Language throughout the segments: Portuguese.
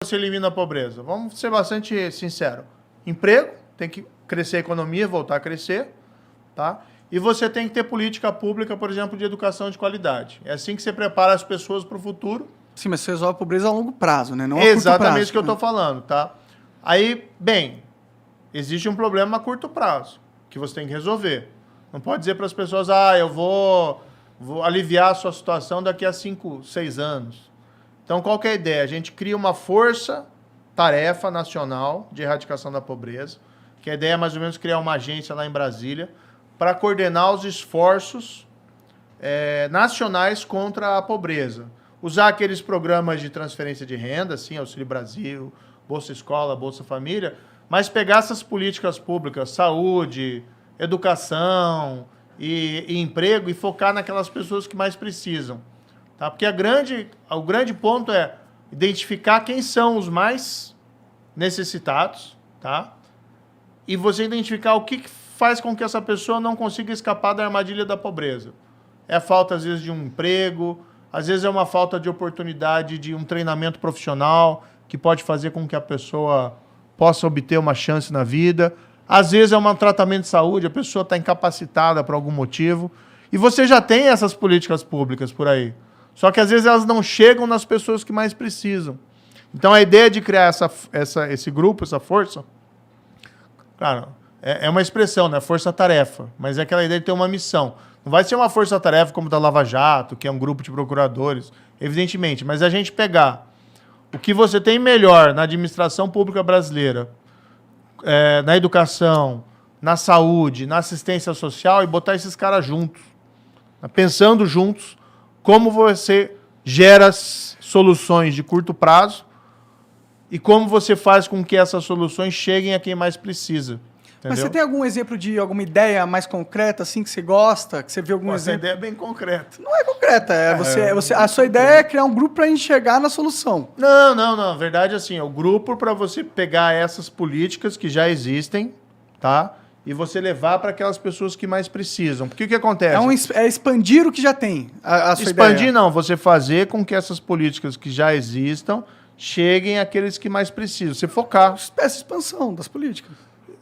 você elimina a pobreza? Vamos ser bastante sinceros. Emprego, tem que crescer a economia, voltar a crescer, tá? E você tem que ter política pública, por exemplo, de educação de qualidade. É assim que você prepara as pessoas para o futuro. Sim, mas você resolve a pobreza a longo prazo, né? Não a Exatamente curto prazo, isso que eu estou falando, tá? Aí, bem, existe um problema a curto prazo que você tem que resolver. Não pode dizer para as pessoas, eu vou aliviar a sua situação daqui a 5, 6 anos. Então, qual que é a ideia? A gente cria uma força-tarefa nacional de erradicação da pobreza, que a ideia é mais ou menos criar uma agência lá em Brasília para coordenar os esforços nacionais contra a pobreza. Usar aqueles programas de transferência de renda, assim, Auxílio Brasil, Bolsa Escola, Bolsa Família, mas pegar essas políticas públicas, saúde, educação e emprego e focar naquelas pessoas que mais precisam. Tá? Porque o grande ponto é identificar quem são os mais necessitados, tá? E você identificar o que faz com que essa pessoa não consiga escapar da armadilha da pobreza. É a falta, às vezes, de um emprego, às vezes é uma falta de oportunidade de um treinamento profissional que pode fazer com que a pessoa possa obter uma chance na vida. Às vezes é um tratamento de saúde, a pessoa está incapacitada por algum motivo. E você já tem essas políticas públicas por aí. Só que às vezes elas não chegam nas pessoas que mais precisam. Então a ideia de criar esse grupo, essa força, claro, é uma expressão, né? Força-tarefa. Mas é aquela ideia de ter uma missão. Não vai ser uma força-tarefa como da Lava Jato, que é um grupo de procuradores, evidentemente. Mas a gente pegar o que você tem melhor na administração pública brasileira, na educação, na saúde, na assistência social e botar esses caras juntos. Pensando juntos como você gera soluções de curto prazo e como você faz com que essas soluções cheguem a quem mais precisa. Entendeu? Mas você tem algum exemplo de alguma ideia mais concreta, assim, que você gosta? Que você vê algum exemplo? Essa ideia é bem concreta. Não é concreta, a sua ideia é criar um grupo para a gente chegar na solução. Não. Na verdade, assim, é o grupo para você pegar essas políticas que já existem, tá? E você levar para aquelas pessoas que mais precisam. Porque o que acontece? É expandir o que já tem, a sua expandir ideia. Não, você fazer com que essas políticas que já existam cheguem àqueles que mais precisam. Você focar. Uma espécie de expansão das políticas.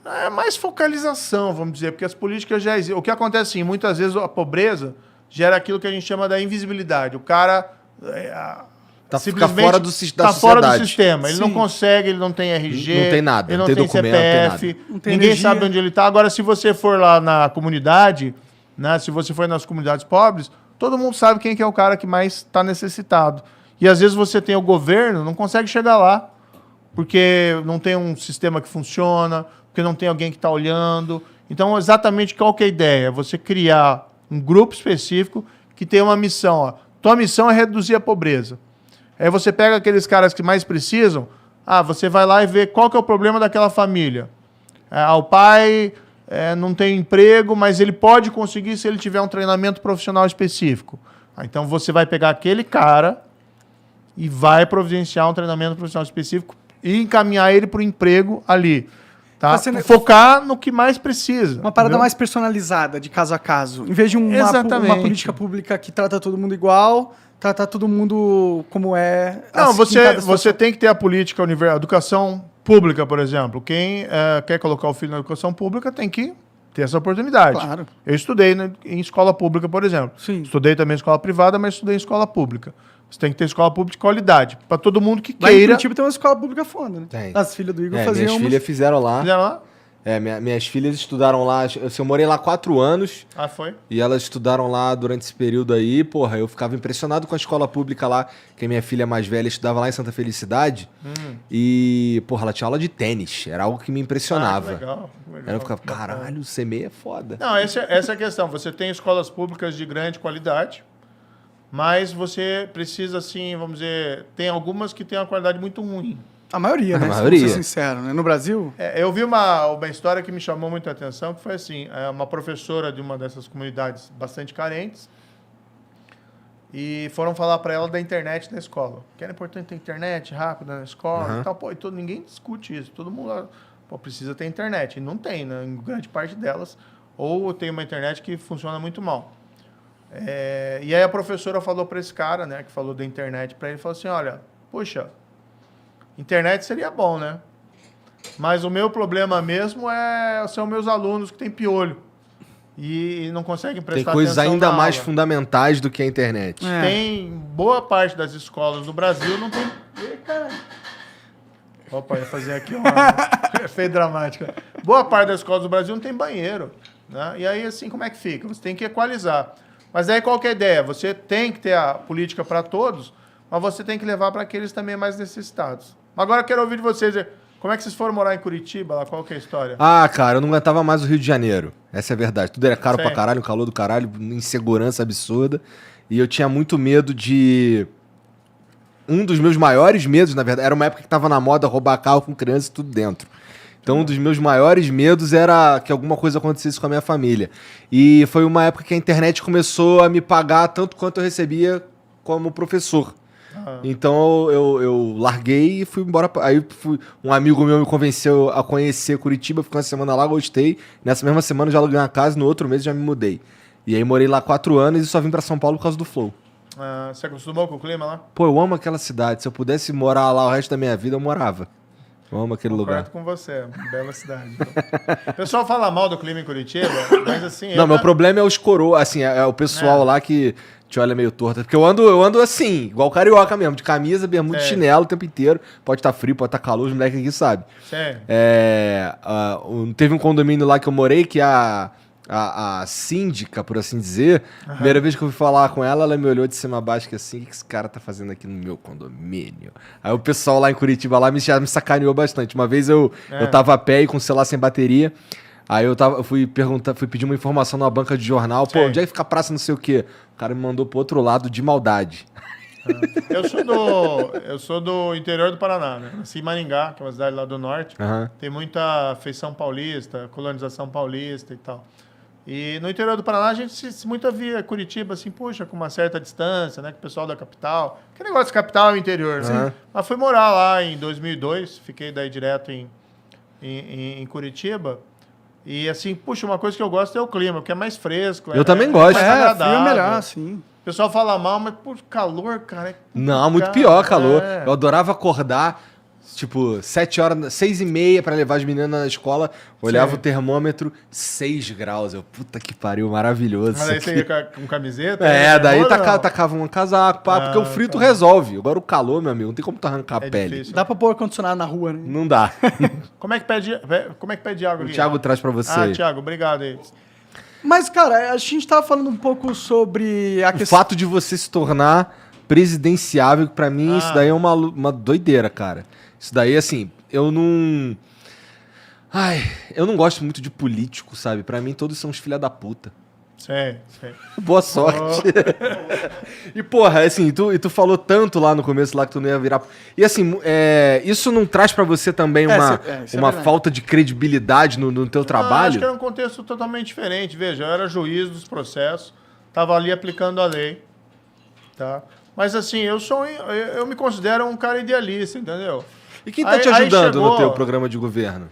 É mais focalização, vamos dizer, porque as políticas já existem. O que acontece, assim, muitas vezes a pobreza gera aquilo que a gente chama da invisibilidade. O cara fica fora do sistema. Tá fora do sistema. Ele Sim. não consegue, ele não tem RG, não tem nada, ele não tem documento, CPF, não tem ninguém energia. sabe onde ele está. Agora, se você for lá na comunidade, né, se você for nas comunidades pobres, todo mundo sabe quem que é o cara que mais está necessitado. E às vezes você tem o governo, não consegue chegar lá, porque não tem um sistema que funciona, porque não tem alguém que está olhando. Então, exatamente qual que é a ideia? Você criar um grupo específico que tem uma missão. Ó. Tua missão é reduzir a pobreza. Aí você pega aqueles caras que mais precisam, você vai lá e vê qual que é o problema daquela família. O pai não tem emprego, mas ele pode conseguir se ele tiver um treinamento profissional específico. Então você vai pegar aquele cara e vai providenciar um treinamento profissional específico e encaminhar ele para o emprego ali. Tá? Focar no que mais precisa. Uma parada entendeu? mais personalizada, de caso a caso. Em vez de uma política pública que trata todo mundo igual, tratar todo mundo como é. Não, assim, você tem que ter a política universal. Educação pública, por exemplo. Quem quer colocar o filho na educação pública tem que ter essa oportunidade. Claro. Eu estudei em escola pública, por exemplo. Sim. Estudei também em escola privada, mas estudei em escola pública. Você tem que ter escola pública de qualidade. Para todo mundo que Lá em queira. Curitiba tem uma escola pública foda, né? Tem. As filhas do Igor faziam. Minhas filhas fizeram lá. Fizeram lá? Minhas filhas estudaram lá. Eu morei lá 4 anos. Foi? E elas estudaram lá durante esse período aí. Porra, eu ficava impressionado com a escola pública lá. Que a minha filha mais velha estudava lá em Santa Felicidade. E, porra, ela tinha aula de tênis. Era algo que me impressionava. Legal. Aí eu ficava, caralho, o CMEI é foda. Não, essa é a questão. Você tem escolas públicas de grande qualidade, mas você precisa, assim, vamos dizer, tem algumas que têm uma qualidade muito ruim. A maioria, né? A maioria. Vamos ser sincero, né? No Brasil. Eu vi uma história que me chamou muito a atenção, que foi assim, uma professora de uma dessas comunidades bastante carentes, e foram falar para ela da internet na escola. Que era importante ter internet rápida na escola e tal. Pô, ninguém discute isso. Todo mundo precisa ter internet. E não tem, né? Em grande parte delas. Ou tem uma internet que funciona muito mal. E aí a professora falou para esse cara, né, que falou da internet para ele, falou assim, olha, poxa, Internet seria bom, né? Mas o meu problema mesmo são meus alunos que têm piolho e não conseguem prestar Tem coisas atenção ainda na mais aula. fundamentais do que a internet. Tem boa parte das escolas do Brasil não tem... Ih, caralho. Opa, ia fazer aqui uma efeito dramático. Boa parte das escolas do Brasil não tem banheiro. Né? E aí, assim, como é que fica? Você tem que equalizar. Mas aí qual que é a ideia? Você tem que ter a política para todos, mas você tem que levar para aqueles também mais necessitados. Agora eu quero ouvir de vocês, como é que vocês foram morar em Curitiba? Lá, qual que é a história? Ah, cara, eu não aguentava mais o Rio de Janeiro. Essa é a verdade. Tudo era caro Sim. pra caralho, um calor do caralho, insegurança absurda. E eu tinha muito medo de... Um dos meus maiores medos, na verdade, era uma época que tava na moda roubar carro com criança e tudo dentro. Então, um dos meus maiores medos era que alguma coisa acontecesse com a minha família. E foi uma época que a internet começou a me pagar tanto quanto eu recebia como professor. Então eu larguei e fui embora. Aí um amigo meu me convenceu a conhecer Curitiba, fiquei uma semana lá, gostei. Nessa mesma semana eu já aluguei uma casa, no outro mês já me mudei. E aí morei lá 4 anos e só vim pra São Paulo por causa do Flow. Você acostumou com o clima lá? Pô, eu amo aquela cidade. Se eu pudesse morar lá o resto da minha vida, eu morava. Eu amo aquele lugar. Concordo com você, bela cidade. O pessoal fala mal do clima em Curitiba, mas assim... Não, meu problema é os coroas, assim, é o pessoal lá que te olha meio torta. Porque eu ando assim, igual carioca mesmo, de camisa, bermuda, chinelo o tempo inteiro. Pode estar frio, pode estar calor, os moleques aqui sabem. Sério? Teve um condomínio lá que eu morei que a síndica, por assim dizer, primeira vez que eu fui falar com ela, ela me olhou de cima a baixo, que assim, o que esse cara tá fazendo aqui no meu condomínio? Aí o pessoal lá em Curitiba lá me sacaneou bastante. Uma vez eu tava a pé e com o celular sem bateria, aí eu fui pedir uma informação numa banca de jornal, pô, onde é que fica a praça não sei o quê? O cara me mandou pro outro lado de maldade. Eu sou do interior do Paraná, né? Nasci em Maringá, que é uma cidade lá do norte. Tem muita feição paulista, colonização paulista e tal. E no interior do Paraná a gente muito via Curitiba, assim, poxa, com uma certa distância, né? Com o pessoal da capital. Que negócio de capital é o interior, né? Mas fui morar lá em 2002, fiquei daí direto em Curitiba. E assim, puxa, uma coisa que eu gosto é o clima, porque é mais fresco. Eu também gosto. Mais Frio é melhor, sim. O pessoal fala mal, mas por calor, cara. Não, muito pior calor. Eu adorava acordar, tipo, 7 horas, 6h30 pra levar as meninas na escola. Olhava o termômetro, 6 graus. Eu, puta que pariu, maravilhoso. Mas aí você ia com camiseta? Daí tacava um casaco, porque o frio tu resolve. Agora o calor, meu amigo, não tem como tu arrancar a pele. Difícil. Dá pra pôr ar-condicionado na rua, né? Não dá. Como é que pede água aqui? O Thiago traz pra você. Thiago, obrigado aí. Mas, cara, a gente tava falando um pouco sobre a O fato de você se tornar presidenciável, pra mim, isso daí é uma doideira, cara. Isso daí, assim, eu não gosto muito de político, sabe? Pra mim, todos são uns filha da puta. Sei. Boa sorte. E, porra, assim, tu falou tanto lá no começo lá que tu não ia virar... E, assim, isso não traz pra você também uma falta de credibilidade no teu trabalho? Acho que era um contexto totalmente diferente. Veja, eu era juiz dos processos, tava ali aplicando a lei, tá? Mas, assim, eu me considero um cara idealista, entendeu? E quem tá te ajudando no teu programa de governo?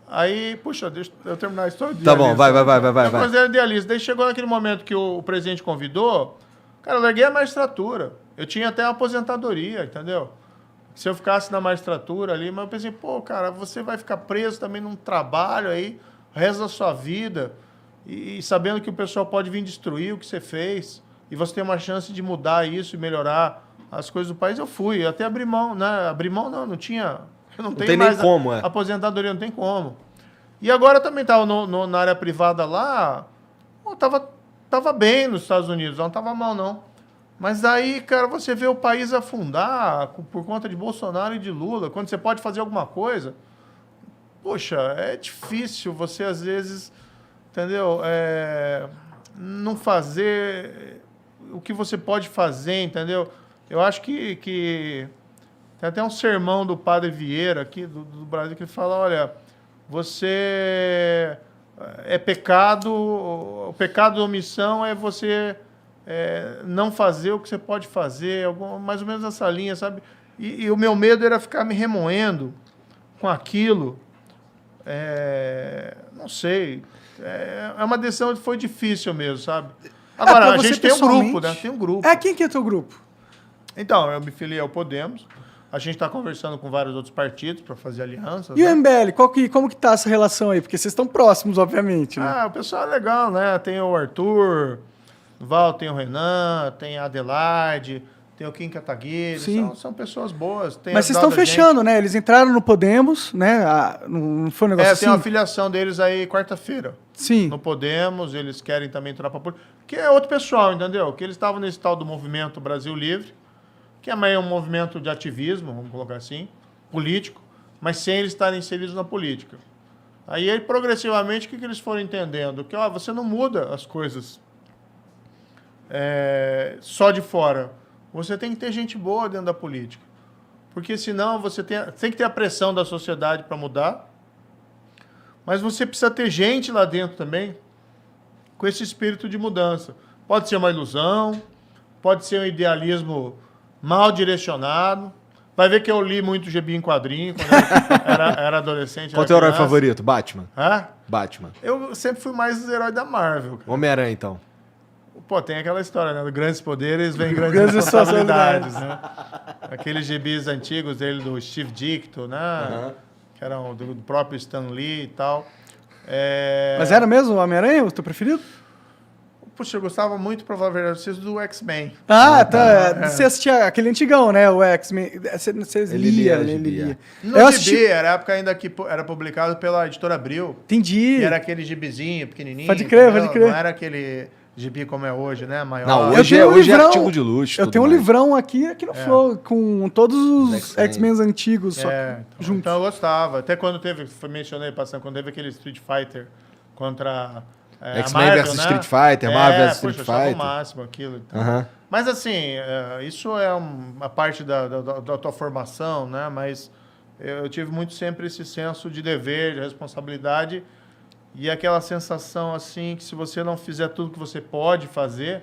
Aí, puxa, deixa eu terminar a história. Tá bom, vai. Eu considero idealista. Daí chegou naquele momento que o presidente convidou, cara, eu larguei a magistratura. Eu tinha até uma aposentadoria, entendeu? Se eu ficasse na magistratura ali, mas eu pensei, pô, cara, você vai ficar preso também num trabalho aí, o resto da sua vida, e sabendo que o pessoal pode vir destruir o que você fez, e você tem uma chance de mudar isso e melhorar as coisas do país, eu fui. Até abri mão, né? Abri mão não tinha... Não tem mais nem como, aposentadoria, não tem como. E agora também estava na área privada lá, tava bem nos Estados Unidos, não estava mal, não. Mas aí, cara, você vê o país afundar por conta de Bolsonaro e de Lula, quando você pode fazer alguma coisa. Poxa, é difícil você, às vezes, entendeu? Não fazer o que você pode fazer, entendeu? Eu acho que tem até um sermão do Padre Vieira aqui do Brasil que ele fala, olha, você é pecado, o pecado de omissão é você não fazer o que você pode fazer, mais ou menos essa linha, sabe? E o meu medo era ficar me remoendo com aquilo. Não sei. É uma decisão que foi difícil mesmo, sabe? Agora, a gente tem um grupo, né? Tem um grupo. Quem que é teu grupo? Então, eu me filiei ao Podemos. A gente está conversando com vários outros partidos para fazer alianças. E né? o MBL, como que tá essa relação aí? Porque vocês estão próximos, obviamente, né? O pessoal é legal, né? Tem o Arthur, o Val, tem o Renan, tem a Adelaide, tem o Kim Kataguiri. São pessoas boas. Mas vocês estão fechando, né? Eles entraram no Podemos, né? Não foi um negócio assim? Tem uma filiação deles aí quarta-feira. Sim. No Podemos, eles querem também entrar para política. Que é outro pessoal, entendeu? Que eles estavam nesse tal do movimento Brasil Livre, que é meio um movimento de ativismo, vamos colocar assim, político, mas sem eles estarem inseridos na política. Aí, progressivamente, o que eles foram entendendo? Que você não muda as coisas só de fora. Você tem que ter gente boa dentro da política. Porque senão você tem que ter a pressão da sociedade para mudar, mas você precisa ter gente lá dentro também com esse espírito de mudança. Pode ser uma ilusão, pode ser um idealismo mal direcionado. Vai ver que eu li muito gibi em quadrinho quando eu era adolescente. Qual é o teu herói favorito? Batman? Hã? Batman. Eu sempre fui mais os heróis da Marvel. Cara. Homem-Aranha, então. Pô, tem aquela história, né? De grandes poderes vem grandes responsabilidades, né? Aqueles gibis antigos dele, do Steve Ditko, né? Que eram do próprio Stan Lee e tal. Mas era mesmo o Homem-Aranha, o teu preferido? Puxa, eu gostava muito, provavelmente, do X-Men. Tá. Você assistia aquele antigão, né? O X-Men. Você lia. No gibi, era a época ainda que era publicado pela Editora Abril. Entendi. E era aquele gibizinho, pequenininho. Pode crer. Não era aquele gibi como é hoje, né? Maior. Não, hoje é artigo de luxo. Eu tenho um livrão aqui no Flow, com todos os X-Men antigos. Juntos. Então eu gostava. Até quando mencionei passando, quando teve aquele Street Fighter contra X-Men vs Street Fighter, Marvel vs Street Fighter. O máximo aquilo. Então. Mas assim, isso é uma parte da tua formação, né? Mas eu tive muito sempre esse senso de dever, de responsabilidade e aquela sensação assim que se você não fizer tudo que você pode fazer,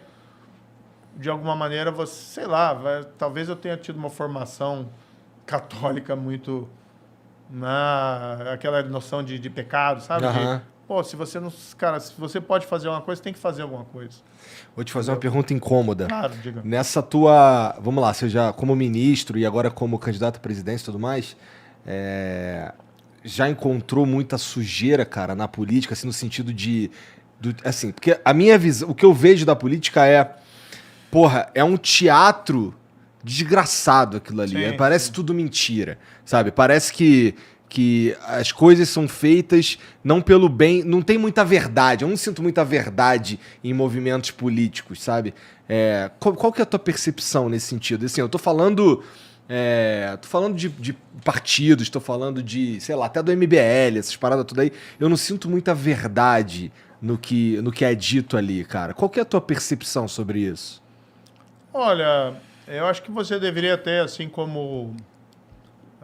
de alguma maneira você, sei lá, talvez eu tenha tido uma formação católica muito aquela noção de pecado, sabe? Se você não, cara, se você pode fazer uma coisa, tem que fazer alguma coisa. Vou te fazer uma pergunta incômoda. Claro, diga. Nessa tua, vamos lá, você já como ministro e agora como candidato à presidência e tudo mais, já encontrou muita sujeira, cara, na política, assim, no sentido assim, porque a minha visão, o que eu vejo da política é um teatro desgraçado aquilo ali. Sim, parece tudo mentira, sabe? Parece que as coisas são feitas não pelo bem, não tem muita verdade. Eu não sinto muita verdade em movimentos políticos, sabe? Qual que é a tua percepção nesse sentido? Assim, eu tô falando de partidos, tô falando de, sei lá, até do MBL, essas paradas tudo aí. Eu não sinto muita verdade no que é dito ali, cara. Qual que é a tua percepção sobre isso? Olha, eu acho que você deveria ter, assim como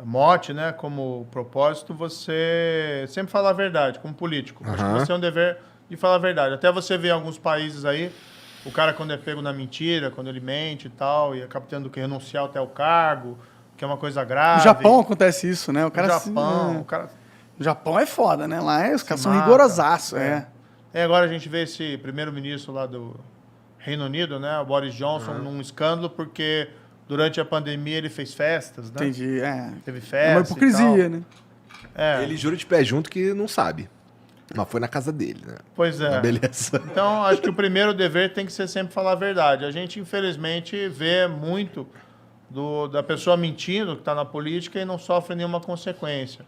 mote, né, como propósito, você sempre falar a verdade, como político. Acho que você tem um dever de falar a verdade. Até você vê em alguns países aí, o cara quando é pego na mentira, quando ele mente e tal, e acaba tendo que renunciar até o cargo, que é uma coisa grave. No Japão acontece isso, né? O Japão é foda, né? Lá os caras são rigorosaços, agora a gente vê esse primeiro-ministro lá do Reino Unido, né, o Boris Johnson, num escândalo, porque durante a pandemia ele fez festas, né? Entendi, Teve festas. É uma hipocrisia, né? Ele jura de pé junto que não sabe. Mas foi na casa dele, né? Pois é. Beleza. Então, acho que o primeiro dever tem que ser sempre falar a verdade. A gente, infelizmente, vê muito da pessoa mentindo, que está na política, e não sofre nenhuma consequência.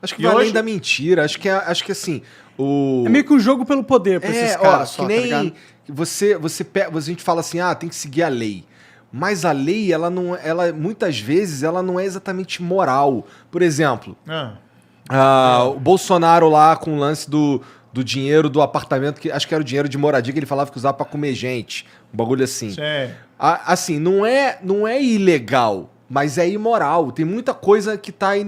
Acho que vai além da mentira. Acho que assim... É meio que um jogo pelo poder para esses caras. Que nem tá a gente fala assim, tem que seguir a lei. Mas a lei, muitas vezes, ela não é exatamente moral. Por exemplo, o Bolsonaro lá com o lance do dinheiro do apartamento, que acho que era o dinheiro de moradia que ele falava que usava para comer gente. Um bagulho assim. Sim. Assim, não é ilegal, mas é imoral. Tem muita coisa que tá aí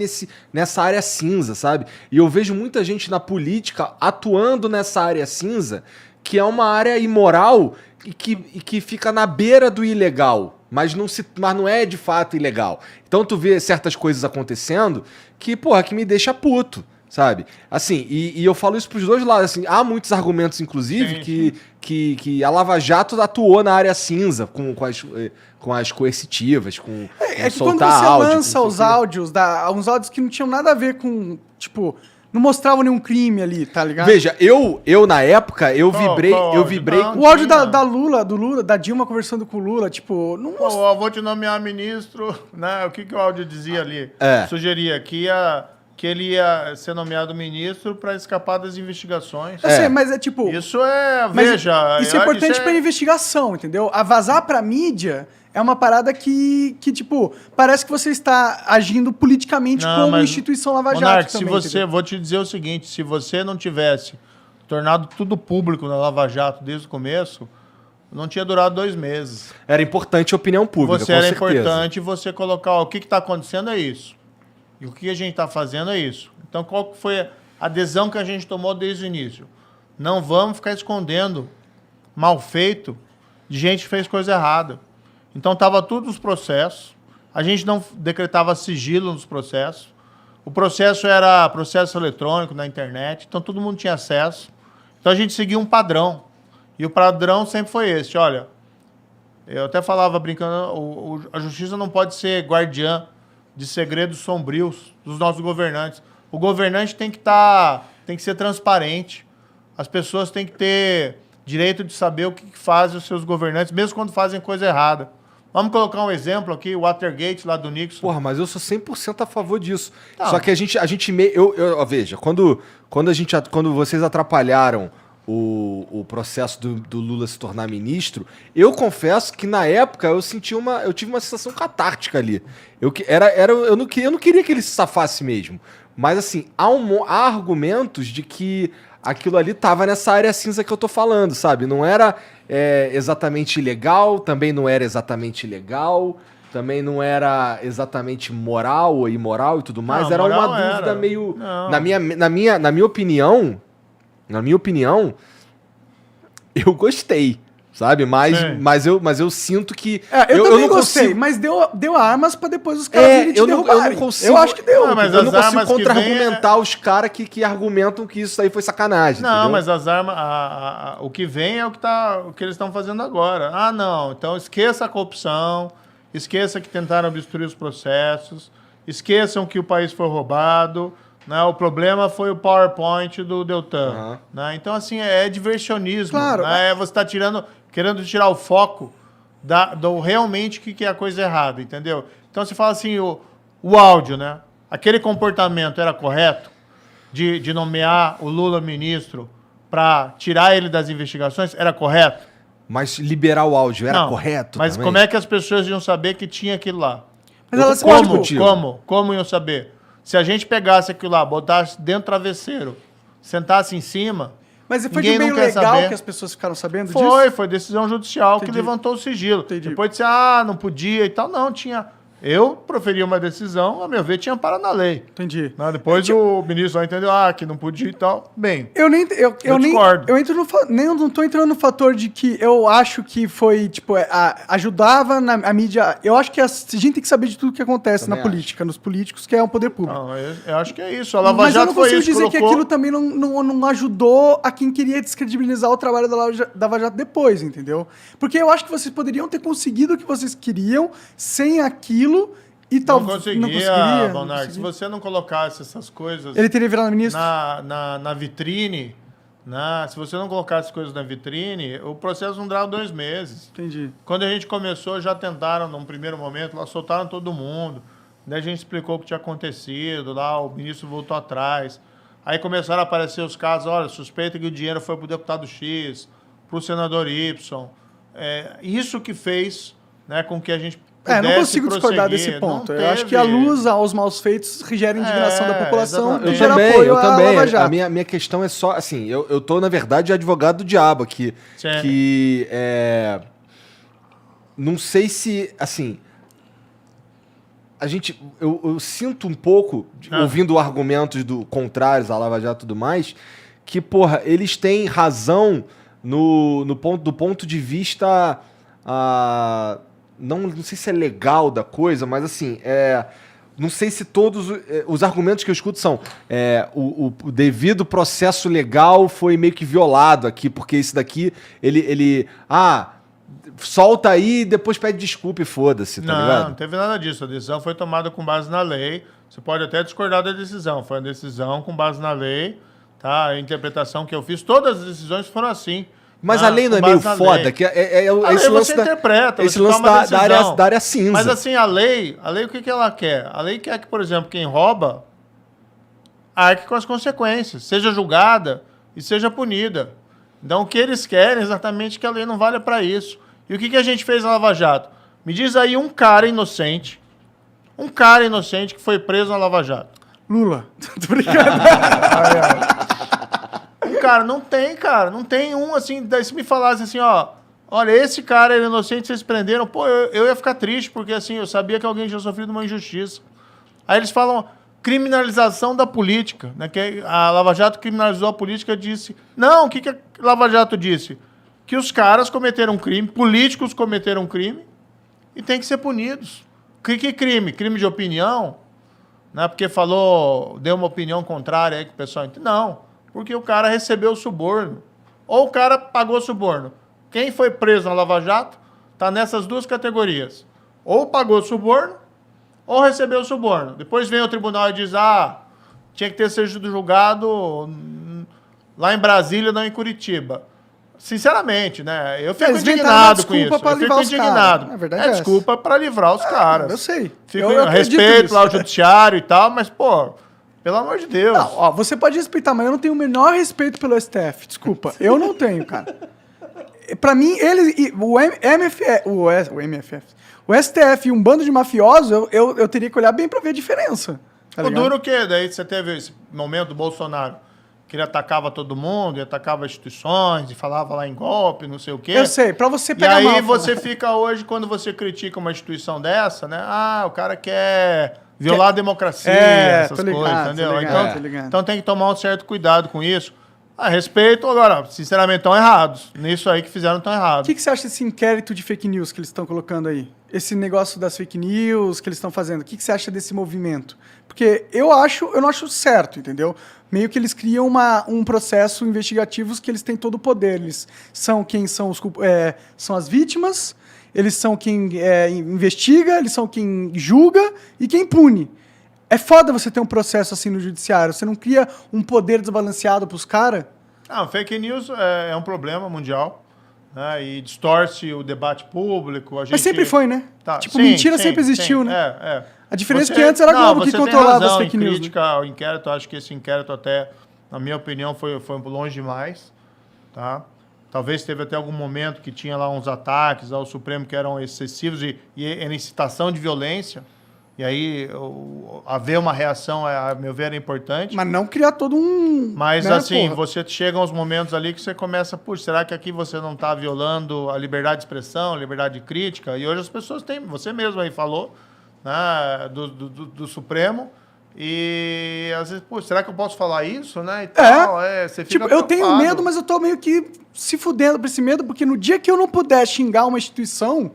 nessa área cinza, sabe? E eu vejo muita gente na política atuando nessa área cinza, que é uma área imoral e que fica na beira do ilegal, mas não é de fato ilegal. Então tu vê certas coisas acontecendo que me deixa puto, sabe? Assim, e eu falo isso pros dois lados, assim, há muitos argumentos, inclusive, que a Lava Jato atuou na área cinza com as coercitivas, com que quando você lança os áudios, uns áudios que não tinham nada a ver com, tipo, não mostravam nenhum crime ali, tá ligado? Veja, eu na época, eu vibrei... Não, o áudio do Lula, da Dilma conversando com o Lula, tipo... Não mostrava. Eu vou te nomear ministro, né? O que o áudio dizia ali? Sugeria que ele ia ser nomeado ministro para escapar das investigações. Eu sei, mas é tipo... Isso é... Veja... Isso é importante pra investigação, entendeu? A vazar pra mídia é uma parada que, tipo, parece que você está agindo politicamente como instituição Lava Jato Monark, também. Vou te dizer o seguinte, se você não tivesse tornado tudo público na Lava Jato desde o começo, não tinha durado 2 meses. Era importante a opinião pública, com certeza. Importante você colocar, o que está acontecendo é isso. E o que a gente está fazendo é isso. Então, qual foi a adesão que a gente tomou desde o início? Não vamos ficar escondendo mal feito de gente que fez coisa errada. Então, estava tudo nos processos. A gente não decretava sigilo nos processos. O processo era processo eletrônico na internet. Então, todo mundo tinha acesso. Então, a gente seguia um padrão. E o padrão sempre foi esse. Olha, eu até falava brincando, a justiça não pode ser guardiã de segredos sombrios dos nossos governantes. O governante tem que ser transparente. As pessoas têm que ter direito de saber o que fazem os seus governantes, mesmo quando fazem coisa errada. Vamos colocar um exemplo aqui, o Watergate lá do Nixon. Porra, mas eu sou 100% a favor disso. Tá. Só que veja, quando vocês atrapalharam o processo do Lula se tornar ministro, eu confesso que na época eu tive uma sensação catártica ali. Eu não queria que ele se safasse mesmo. Mas assim, há argumentos de que aquilo ali tava nessa área cinza que eu tô falando, sabe? Não era exatamente ilegal, também não era exatamente legal, também não era exatamente moral ou imoral e tudo mais. Não, era uma dúvida meio... Não. Na minha opinião, eu gostei, sabe? Mas eu sinto que... eu também não gostei, mas deu armas pra depois os caras virem te derrubarem. Eu não consigo... Eu acho que deu. Mas eu não consigo contra-argumentar os caras que argumentam que isso aí foi sacanagem. Não, entendeu? mas as armas... o que vem é o que eles estão fazendo agora. Ah, não. Então esqueça a corrupção, esqueça que tentaram obstruir os processos, esqueçam que o país foi roubado... Né? O problema foi o PowerPoint do Deltan. Né? Então, assim, é diversionismo. Claro. Né? Você está querendo tirar o foco do realmente que é a coisa errada, entendeu? Então, você fala assim, o áudio, né? Aquele comportamento era correto de nomear o Lula ministro para tirar ele das investigações? Era correto? Mas liberar o áudio era correto mas também? Como é que as pessoas iam saber que tinha aquilo lá? Mas Como iam saber? Se a gente pegasse aquilo lá, botasse dentro do travesseiro, sentasse em cima... Mas foi de meio legal que as pessoas ficaram sabendo disso? Foi decisão judicial que levantou o sigilo. Depois disse, não podia e tal. Não, tinha... Eu proferi uma decisão, a meu ver, tinha parado na lei. Entendi. Depois o ministro lá entendeu, que não podia e tal. Bem, eu discordo. Não tô entrando no fator de que eu acho que foi, tipo, ajudava a mídia. Eu acho que a gente tem que saber de tudo que acontece na política, nos políticos, que é o poder público. Não, eu acho que é isso. A Lava Jato foi isso. Mas eu não consigo dizer que aquilo também não ajudou a quem queria descredibilizar o trabalho da Lava Jato depois, entendeu? Porque eu acho que vocês poderiam ter conseguido o que vocês queriam sem aquilo. E não conseguiria, Monark. Se você não colocasse essas coisas... Ele teria virado ministro? Na vitrine, se você não colocasse coisas na vitrine, o processo não durava 2 meses. Entendi. Quando a gente começou, já tentaram, num primeiro momento, lá soltaram todo mundo. Daí a gente explicou o que tinha acontecido, lá o ministro voltou atrás. Aí começaram a aparecer os casos, olha, suspeita que o dinheiro foi para o deputado X, para o senador Y. Isso que fez, né, com que a gente... não consigo discordar desse ponto. Eu acho que a luz aos maus feitos gera indignação da população e gera apoio à Lava Jato. A minha questão é só, assim, eu tô, na verdade, advogado do diabo aqui. Que não sei se, assim... Eu sinto um pouco, ouvindo argumentos contrários à Lava Jato e tudo mais, que, porra, eles têm razão do ponto de vista... não sei se é legal da coisa, mas assim, não sei se todos os argumentos que eu escuto são o devido processo legal foi meio que violado aqui, porque esse daqui, ele solta aí e depois pede desculpa e foda-se, tá ligado? Não teve nada disso. A decisão foi tomada com base na lei. Você pode até discordar da decisão. Foi uma decisão com base na lei, tá? A interpretação que eu fiz, todas as decisões foram assim. Mas a lei não é meio foda? Que esse lance interpreta, esse você lance toma uma decisão. da área cinza. Mas assim, a lei o que ela quer? A lei quer que, por exemplo, quem rouba arque com as consequências, seja julgada e seja punida. Então, o que eles querem é exatamente que a lei não valha para isso. E o que a gente fez na Lava Jato? Me diz aí um cara inocente que foi preso na Lava Jato. Lula. Tô brincando. Cara, não tem um assim, daí se me falasse assim, ó, olha, esse cara era inocente, vocês prenderam, pô, eu ia ficar triste, porque assim, eu sabia que alguém tinha sofrido uma injustiça. Aí eles falam criminalização da política, né, que a Lava Jato criminalizou a política, disse, não, o que a Lava Jato disse? Que os caras cometeram crime, políticos cometeram crime, e tem que ser punidos. Que crime? Crime de opinião? Né, porque deu uma opinião contrária aí que o pessoal entende. Não. Porque o cara recebeu suborno. Ou o cara pagou suborno. Quem foi preso na Lava Jato está nessas duas categorias. Ou pagou suborno, ou recebeu suborno. Depois vem o tribunal e diz, tinha que ter sido julgado lá em Brasília, não em Curitiba. Sinceramente, né? Eu fico indignado com isso. Eu fico indignado. É desculpa para livrar os caras. Eu sei. Eu respeito lá o judiciário e tal, mas, pô... Pelo amor de Deus. Não, ó, você pode respeitar, mas eu não tenho o menor respeito pelo STF. Desculpa. Eu não tenho, cara. Pra mim, o STF e um bando de mafiosos, eu teria que olhar bem pra ver a diferença. Tá o duro que daí você teve esse momento do Bolsonaro, que ele atacava todo mundo, e atacava instituições, e falava lá em golpe, não sei o quê. Eu sei, pra você pegar mal. E aí você fica hoje, quando você critica uma instituição dessa, né? O cara quer... violar a democracia, essas coisas, entendeu? Então tem que tomar um certo cuidado com isso. A respeito, agora, sinceramente, estão errados. Nisso aí que fizeram, estão errados. O que você acha desse inquérito de fake news que eles estão colocando aí? Esse negócio das fake news que eles estão fazendo. O que você acha desse movimento? Porque eu não acho certo, entendeu? Meio que eles criam um processo investigativo que eles têm todo o poder. Eles são quem são são as vítimas. Eles são quem investiga, eles são quem julga e quem pune. É foda você ter um processo assim no judiciário. Você não cria um poder desbalanceado pros caras? Fake news é um problema mundial, né? E distorce o debate público. Mas sempre foi, né? Mentira sempre existiu, né? A diferença é que antes era a Globo que controlava as fake news. Crítica ao inquérito, acho que esse inquérito até, na minha opinião, foi longe demais, tá? Talvez teve até algum momento que tinha lá uns ataques ao Supremo que eram excessivos e era incitação de violência. E aí, haver uma reação, a meu ver, é importante. Mas não criar todo um... Mas, assim, você chega a uns momentos ali que você começa... Puxa, será que aqui você não está violando a liberdade de expressão, a liberdade de crítica? E hoje as pessoas têm... Você mesmo aí falou, né, do Supremo... E às vezes, pô, será que eu posso falar isso, né? E tal, você fica eu tenho medo, mas eu tô meio que se fudendo pra esse medo, porque no dia que eu não puder xingar uma instituição,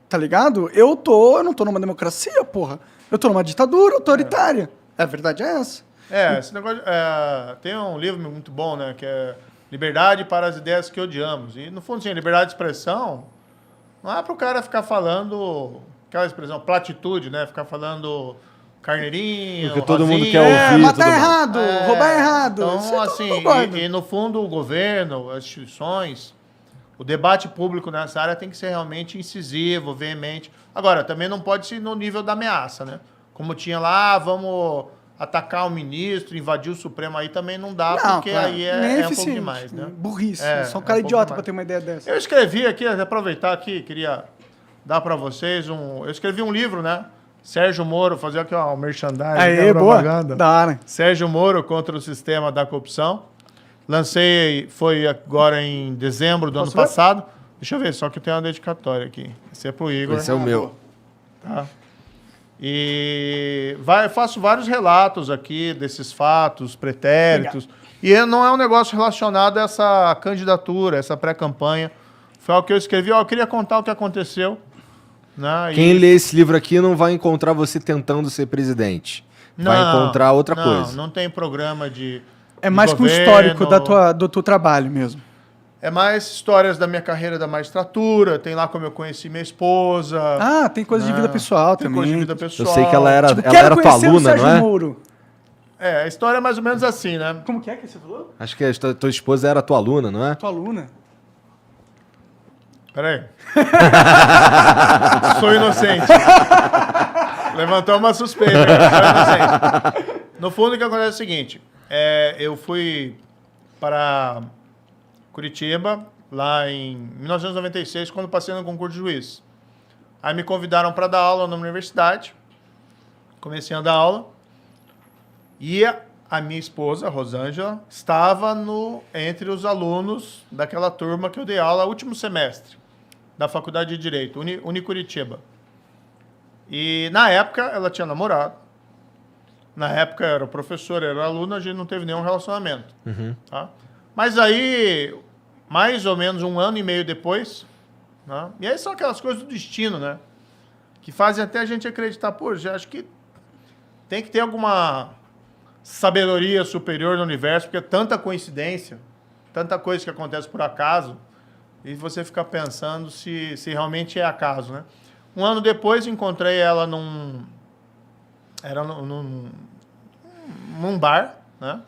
tá ligado? Eu não tô numa democracia, porra. Eu tô numa ditadura autoritária. A verdade é essa. Esse negócio... tem um livro muito bom, né? Que é Liberdade para as Ideias que Odiamos. E, no fundo, assim, liberdade de expressão não é pro cara ficar falando... Aquela expressão, platitude, né? Ficar falando... carneirinho, porque todo mundo quer ouvir. Matar errado, roubar errado. Então, assim, e no fundo o governo, as instituições, o debate público nessa área tem que ser realmente incisivo, veemente. Agora, também não pode ser no nível da ameaça, né? Como tinha lá, vamos atacar o ministro, invadir o Supremo, aí também não dá, porque aí é um pouco demais, né? Burrice. Só um cara idiota pra ter uma ideia dessa. Eu escrevi aqui, aproveitar aqui, queria dar para vocês eu escrevi um livro, né? Sérgio Moro, fazer aqui o merchandising. Aí, boa. Da hora. Sérgio Moro contra o sistema da corrupção. Lancei, foi agora em dezembro do ano passado. Deixa eu ver, só que tem uma dedicatória aqui. Esse é pro Igor. Esse é o meu. Tá. E faço vários relatos aqui desses fatos, pretéritos. Legal. E não é um negócio relacionado a essa candidatura, essa pré-campanha. Foi algo que eu escrevi. Eu queria contar o que aconteceu. Né? Quem lê esse livro aqui não vai encontrar você tentando ser presidente. Vai encontrar outra coisa. Não tem programa de É mais com o histórico do teu trabalho mesmo. É mais histórias da minha carreira da magistratura, tem lá como eu conheci minha esposa. Ah, tem coisa de vida pessoal tem também. coisa de vida Eu pessoal. sei que ela era, Tipo, ela quero era tua conhecer o aluna, Sérgio não é? Moro. É, a história é mais ou menos assim, né? Como que é que você falou? Acho que a tua esposa era tua aluna, não é? Tua aluna. Peraí. Sou inocente. Levantou uma suspeita. Sou inocente. No fundo, o que acontece é o seguinte. Eu fui para Curitiba, lá em 1996, quando passei no concurso de juiz. Aí me convidaram para dar aula na universidade. Comecei a dar aula. E a minha esposa, a Rosângela, estava entre os alunos daquela turma que eu dei aula no último semestre da Faculdade de Direito, Unicuritiba. E na época ela tinha namorado. Na época eu era professor, era aluna, a gente não teve nenhum relacionamento. Tá? Mas aí, mais ou menos 1 ano e meio depois, né? E aí são aquelas coisas do destino, né? Que fazem até a gente acreditar, pô, já acho que tem que ter alguma sabedoria superior no universo, porque é tanta coincidência, tanta coisa que acontece por acaso, e você fica pensando se realmente é acaso, né? 1 ano depois, encontrei ela num bar, né?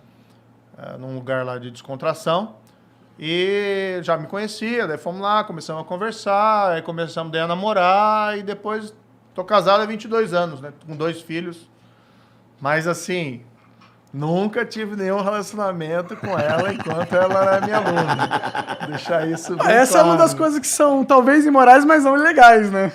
Num lugar lá de descontração, e já me conhecia, daí fomos lá, começamos a conversar, aí começamos daí a namorar, e depois tô casado há 22 anos, né? Com 2 filhos, mas assim, nunca tive nenhum relacionamento com ela enquanto ela era minha aluna. Deixar isso bem Essa é uma das coisas que são talvez imorais, mas não ilegais, né?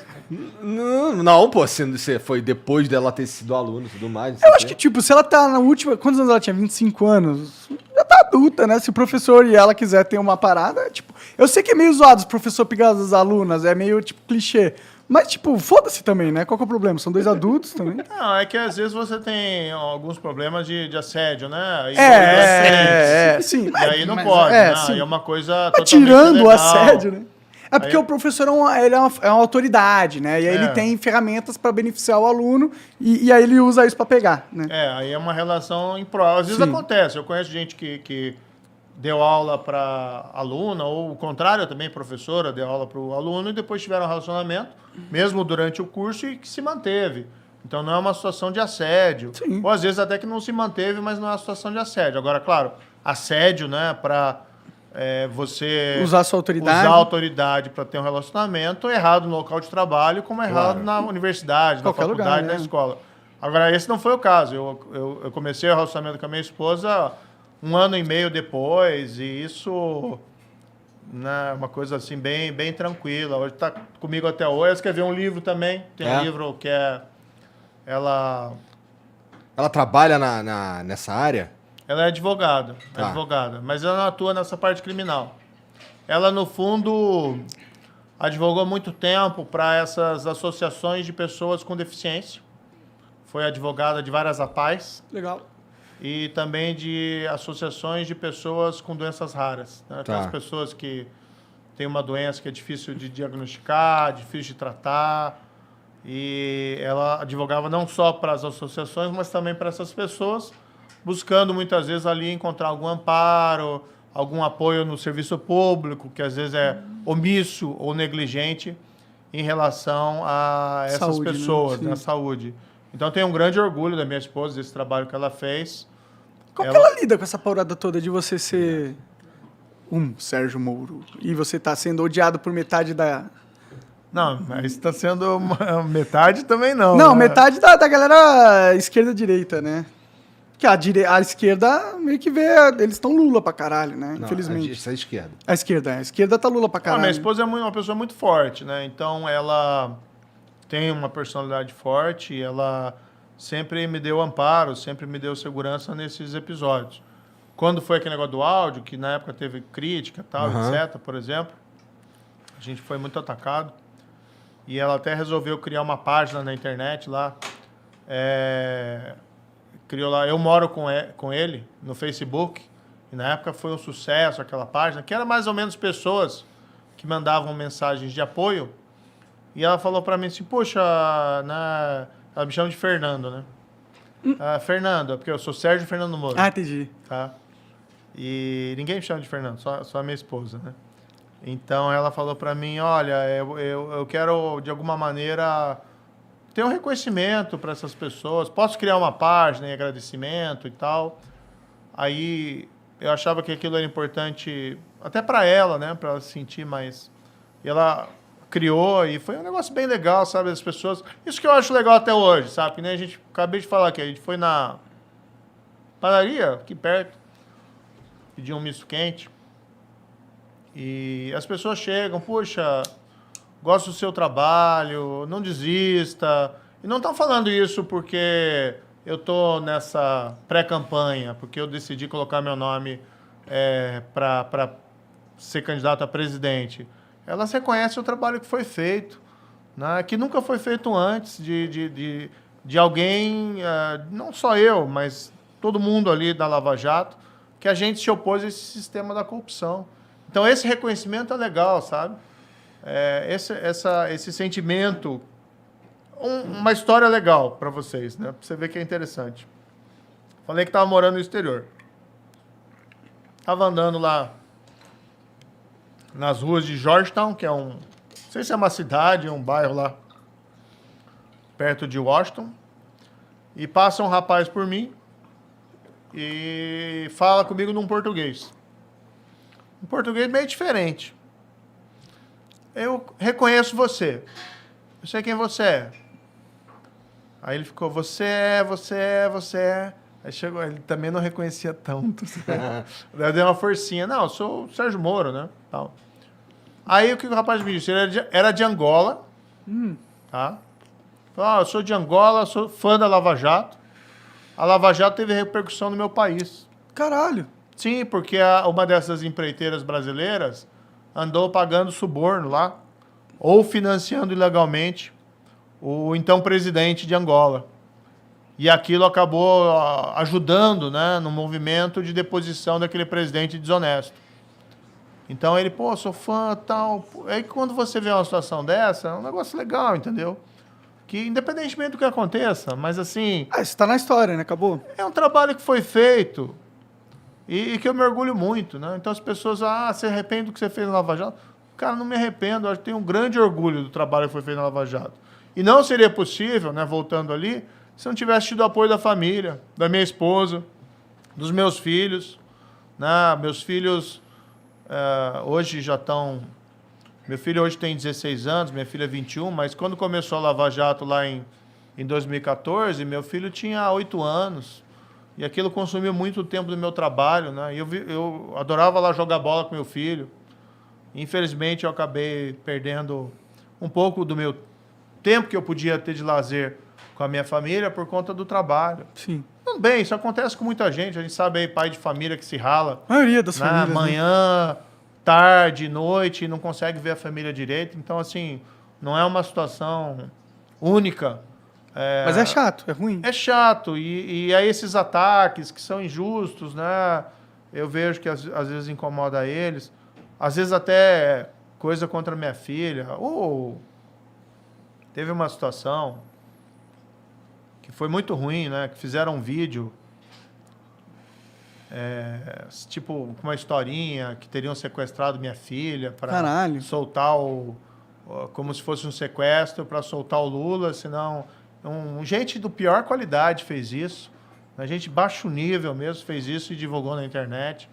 Não, pô, você foi depois dela ter sido aluna e tudo mais. Eu acho que, tipo, se ela tá na última... Quantos anos ela tinha? 25 anos? Já tá adulta, né? Se o professor e ela quiser ter uma parada, tipo... Eu sei que é meio zoado os professor pegar as alunas, é meio, tipo, clichê. Mas, tipo, foda-se também, né? Qual que é o problema? São 2 adultos também. Não, é que às vezes você tem alguns problemas de assédio, né? Sim. E aí não pode, né? Sim. Aí é uma coisa Mas totalmente tirando o legal. assédio, né? É porque Aí- o professor ele é uma autoridade, né? E aí ele tem ferramentas para beneficiar o aluno e aí ele usa isso para pegar, né? Aí é uma relação em prol. Às vezes Sim. acontece. Eu conheço gente que deu aula para aluna, ou o contrário também, professora, deu aula para o aluno e depois tiveram um relacionamento, mesmo durante o curso, e que se manteve. Então não é uma situação de assédio. Sim. Ou às vezes até que não se manteve, mas não é uma situação de assédio. Agora, claro, assédio, né, para você Usar sua autoridade. usar a autoridade para ter um relacionamento, errado no local de trabalho, como errado Claro. na universidade, Qualquer na faculdade, lugar, né? na escola. Agora, esse não foi o caso. Eu comecei o relacionamento com a minha esposa 1 ano e meio depois, e isso, né, uma coisa assim bem, bem tranquila. Hoje está comigo até hoje. Ela escreveu um livro também. Tem um livro que ela trabalha nessa área? é advogada, Tá. mas ela não atua nessa parte criminal. Ela, no fundo, advogou muito tempo para essas associações de pessoas com deficiência. Foi advogada de várias APAES Legal. e também de associações de pessoas com doenças raras. Né? Aquelas Tá. pessoas que têm uma doença que é difícil de diagnosticar, difícil de tratar. E ela advogava não só para as associações, mas também para essas pessoas, buscando muitas vezes ali encontrar algum amparo, algum apoio no serviço público, que às vezes é omisso ou negligente em relação a essas Saúde, né? pessoas, Sim. na saúde. Então, eu tenho um grande orgulho da minha esposa, desse trabalho que ela fez. Como que ela lida com essa parada toda de você ser Sérgio Moro e você tá sendo odiado por metade da... Não, mas está sendo metade também não. Não, né? metade da galera esquerda-direita, né? Que a esquerda meio que vê... Eles estão Lula pra caralho, né? Não, Infelizmente. Essa é a esquerda. A esquerda tá Lula pra A caralho. minha esposa é uma pessoa muito forte, né? Então, ela tem uma personalidade forte e ela sempre me deu amparo, sempre me deu segurança nesses episódios. Quando foi aquele negócio do áudio, que na época teve crítica, tal, etc., por exemplo, a gente foi muito atacado. E ela até resolveu criar uma página na internet lá. Criou lá, eu moro com ele no Facebook. E na época foi um sucesso aquela página, que era mais ou menos pessoas que mandavam mensagens de apoio E ela falou pra mim assim, poxa, né? Ela me chama de Fernando, né? Fernando, porque eu sou Sérgio Fernando Moro. Ah, entendi. Tá? E ninguém me chama de Fernando, só a minha esposa, né? Então ela falou pra mim, olha, eu quero de alguma maneira ter um reconhecimento para essas pessoas, posso criar uma página em agradecimento e tal. Aí eu achava que aquilo era importante até para ela, né, para ela se sentir mais. E ela criou e foi um negócio bem legal, sabe, as pessoas. Isso que eu acho legal até hoje, sabe? Que nem a gente acabei de falar aqui, a gente foi na padaria aqui perto, pediu um misto quente. E as pessoas chegam, puxa, gosto do seu trabalho, não desista. E não estão falando isso porque eu estou nessa pré-campanha, porque eu decidi colocar meu nome para ser candidato a presidente. Elas reconhecem o trabalho que foi feito, né, que nunca foi feito antes de alguém, não só eu, mas todo mundo ali da Lava Jato, que a gente se opôs a esse sistema da corrupção. Então, esse reconhecimento é legal, sabe? Esse sentimento, uma história legal para vocês, né? Para você ver que é interessante. Falei que estava morando no exterior. Estava andando lá nas ruas de Georgetown, que é não sei se é uma cidade, é um bairro lá perto de Washington. E passa um rapaz por mim e fala comigo num português. Um português meio diferente. Eu reconheço você. Eu sei quem você é. Aí ele ficou, você é. Aí chegou, ele também não reconhecia tanto. Daí eu dei uma forcinha. Não, eu sou o Sérgio Moro, né? Tal. Aí o que o rapaz me disse? Ele era de Angola. Tá? Falou, eu sou de Angola, sou fã da Lava Jato. A Lava Jato teve repercussão no meu país. Caralho. Sim, porque uma dessas empreiteiras brasileiras andou pagando suborno lá, ou financiando ilegalmente o então presidente de Angola. E aquilo acabou ajudando, né, no movimento de deposição daquele presidente desonesto. Então ele, pô, sou fã e tal. Aí quando você vê uma situação dessa, é um negócio legal, entendeu? Que independentemente do que aconteça, mas assim... isso tá na história, né? Acabou. É um trabalho que foi feito e que eu me orgulho muito, né? Então as pessoas, se arrepende do que você fez na Lava Jato? Cara, não me arrependo, eu tenho um grande orgulho do trabalho que foi feito na Lava Jato. E não seria possível, né, voltando ali, se não tivesse tido o apoio da família, da minha esposa, dos meus filhos, né? Meus filhos hoje já estão... Meu filho hoje tem 16 anos, minha filha 21, mas quando começou a Lava Jato lá em 2014, meu filho tinha 8 anos. E aquilo consumiu muito tempo do meu trabalho, né? E eu adorava lá jogar bola com meu filho. Infelizmente, eu acabei perdendo um pouco do meu tempo que eu podia ter de lazer com a minha família por conta do trabalho. Sim. Tudo bem, isso acontece com muita gente. A gente sabe aí, pai de família que se rala. A maioria das né? famílias. Manhã, tarde, noite, não consegue ver a família direito. Então, assim, não é uma situação única. Mas é chato, é ruim. É chato. E aí esses ataques que são injustos, né? Eu vejo que às vezes incomoda eles. Às vezes até coisa contra minha filha. Teve uma situação que foi muito ruim, né? Que fizeram um vídeo, tipo, com uma historinha que teriam sequestrado minha filha para soltar como se fosse um sequestro, para soltar o Lula, senão... gente do pior qualidade fez isso. A gente baixo nível mesmo fez isso e divulgou na internet.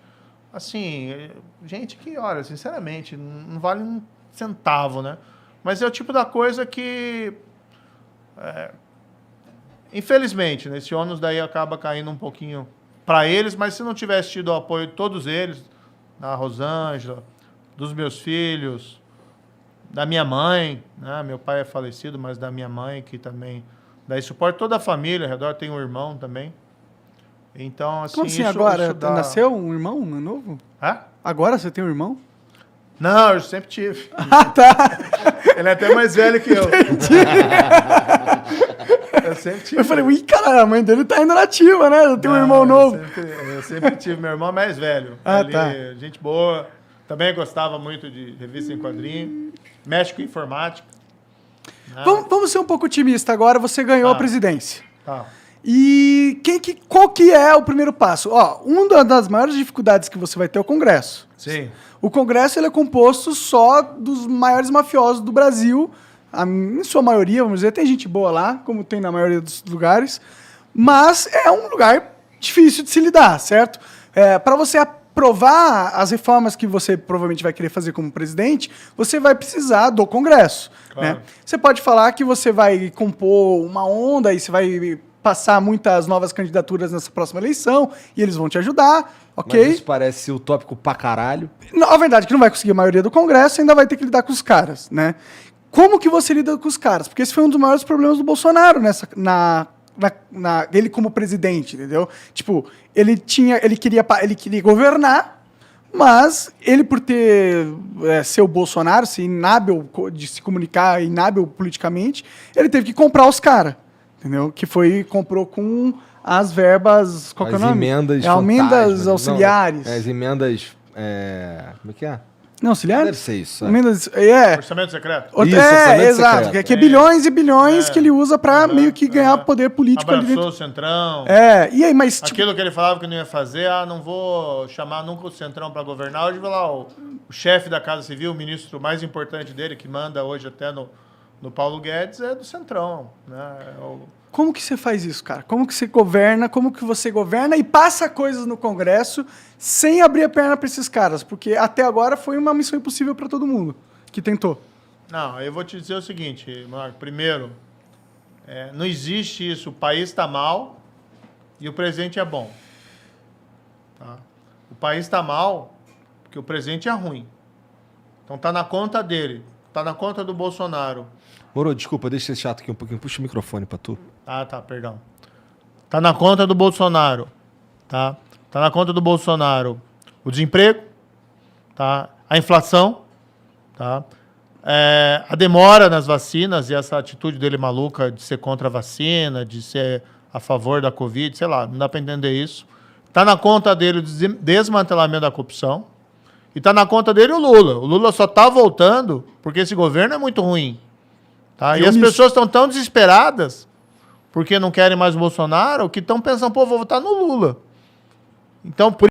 Assim, gente que, olha, sinceramente, não vale um centavo, né? Mas é o tipo da coisa que... infelizmente, né, esse ônus daí acaba caindo um pouquinho para eles, mas se não tivesse tido o apoio de todos eles, da Rosângela, dos meus filhos, da minha mãe, né? Meu pai é falecido, mas da minha mãe, que também dá suporte, toda a família ao redor, tem um irmão também. Então, assim... Como assim, agora? Nasceu um irmão novo? Agora você tem um irmão? Não, eu sempre tive. Tá. Ele é até mais velho que eu. Eu sempre tive. Eu falei, cara, a mãe dele tá indo nativa, né? Eu tenho um irmão novo. Eu sempre tive meu irmão mais velho. Tá. Gente boa. Também gostava muito de revista em quadrinho. Mexe com informática. Vamos ser um pouco otimista agora, você ganhou a presidência. Tá. E qual que é o primeiro passo? Ó, uma das maiores dificuldades que você vai ter é o Congresso. Sim. O Congresso ele é composto só dos maiores mafiosos do Brasil, em sua maioria, vamos dizer, tem gente boa lá, como tem na maioria dos lugares, mas é um lugar difícil de se lidar, certo? Para você aprovar as reformas que você provavelmente vai querer fazer como presidente, você vai precisar do Congresso. Claro. Né? Você pode falar que você vai compor uma onda e você vai passar muitas novas candidaturas nessa próxima eleição e eles vão te ajudar, ok? Mas isso parece utópico pra caralho. A verdade é que não vai conseguir a maioria do Congresso, ainda vai ter que lidar com os caras, né? Como que você lida com os caras? Porque esse foi um dos maiores problemas do Bolsonaro ele como presidente, entendeu? Tipo, ele queria governar, mas ele por ser o Bolsonaro, ser inábil de se comunicar, inábil politicamente, ele teve que comprar os caras, entendeu? Comprou com as verbas, qual que é o nome? Emendas emendas auxiliares. Não, as emendas, como é que é? Não, auxiliares? Deve ser isso. Emendas, Orçamento secreto. Isso, orçamento exato. secreto. Que é bilhões e bilhões que ele usa pra meio que ganhar poder político ali Abraçou dentro. o Centrão. E aí, mas... tipo, Aquilo que ele falava que não ia fazer, não vou chamar nunca o Centrão para governar. Hoje vai lá o chefe da Casa Civil, o ministro mais importante dele, que manda hoje até no Paulo Guedes, é do Centrão. Né? Como que você faz isso, cara? Como que você governa e passa coisas no Congresso sem abrir a perna pra esses caras? Porque até agora foi uma missão impossível pra todo mundo que tentou. Não, eu vou te dizer o seguinte, Marco. Primeiro, não existe isso. O país está mal e o presidente é bom. Tá? O país está mal porque o presidente é ruim. Então tá na conta dele. Tá na conta do Bolsonaro. Moro, desculpa, deixa esse chato aqui um pouquinho. Puxa o microfone pra tu. Tá, perdão. Tá na conta do Bolsonaro, tá? Tá na conta do Bolsonaro o desemprego, tá? A inflação, tá? A demora nas vacinas e essa atitude dele maluca de ser contra a vacina, de ser a favor da Covid, sei lá, não dá para entender isso. Tá na conta dele o desmantelamento da corrupção e tá na conta dele o Lula. O Lula só tá voltando porque esse governo é muito ruim. Tá? E as pessoas estão tão desesperadas porque não querem mais o Bolsonaro que estão pensando, pô, vou votar no Lula. Então, por